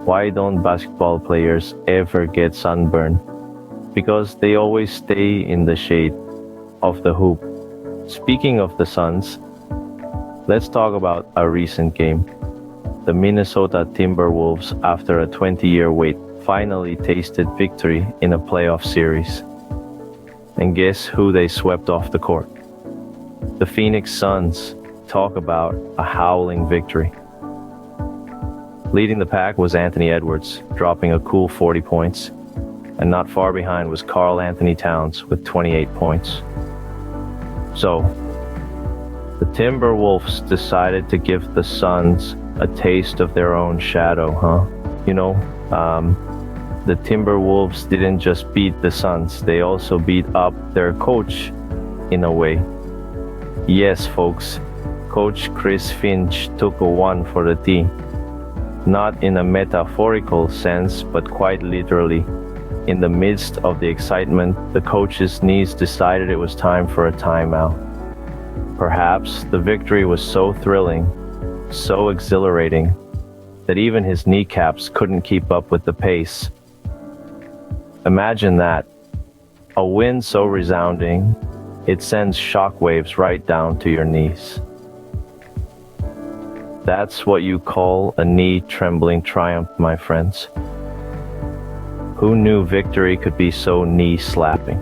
Why don't basketball players ever get sunburned? Because they always stay in the shade of the hoop. Speaking of the Suns, let's talk about a recent game. The Minnesota Timberwolves, after a 20-year wait, finally tasted victory in a playoff series. And guess who they swept off the court? The Phoenix Suns. Talk about a howling victory. Leading the pack was Anthony Edwards, dropping a cool 40 points, and not far behind was Karl Anthony Towns with 28 points. So, the Timberwolves decided to give the Suns a taste of their own shadow, huh? The Timberwolves didn't just beat the Suns, they also beat up their coach in a way. Yes, folks, Coach Chris Finch took a one for the team. Not in a metaphorical sense, but quite literally. In the midst of the excitement, the coach's knees decided it was time for a timeout. Perhaps the victory was so thrilling, so exhilarating, that even his kneecaps couldn't keep up with the pace. Imagine that. A win so resounding, it sends shockwaves right down to your knees. That's what you call a knee-trembling triumph, my friends. Who knew victory could be so knee-slapping?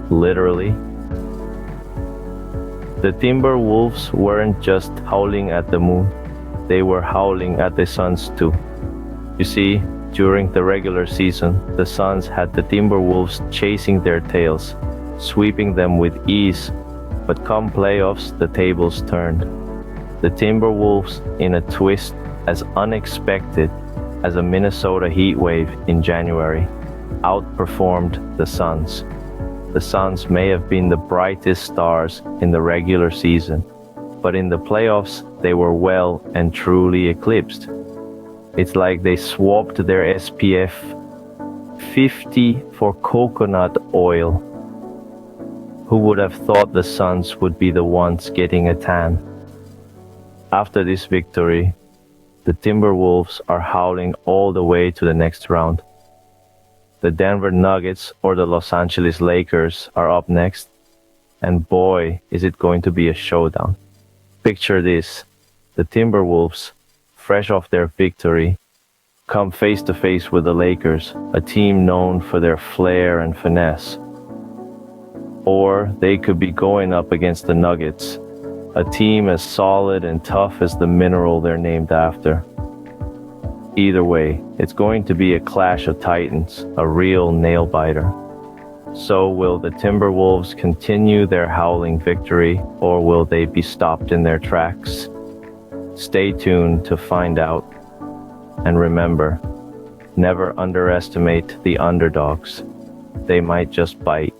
Literally. The Timberwolves weren't just howling at the moon, they were howling at the Suns too. You see, during the regular season, the Suns had the Timberwolves chasing their tails, sweeping them with ease, but come playoffs, the tables turned. The Timberwolves, in a twist as unexpected as a Minnesota heat wave in January, outperformed the Suns. The Suns may have been the brightest stars in the regular season, but in the playoffs, they were well and truly eclipsed. It's like they swapped their SPF 50 for coconut oil. Who would have thought the Suns would be the ones getting a tan? After this victory, the Timberwolves are howling all the way to the next round. The Denver Nuggets or the Los Angeles Lakers are up next, and boy, is it going to be a showdown. Picture this, the Timberwolves, fresh off their victory, come face to face with the Lakers, a team known for their flair and finesse. Or they could be going up against the Nuggets, a team as solid and tough as the mineral they're named after. Either way, it's going to be a clash of titans, a real nail-biter. So will the Timberwolves continue their howling victory, or will they be stopped in their tracks? Stay tuned to find out. And remember, never underestimate the underdogs. They might just bite.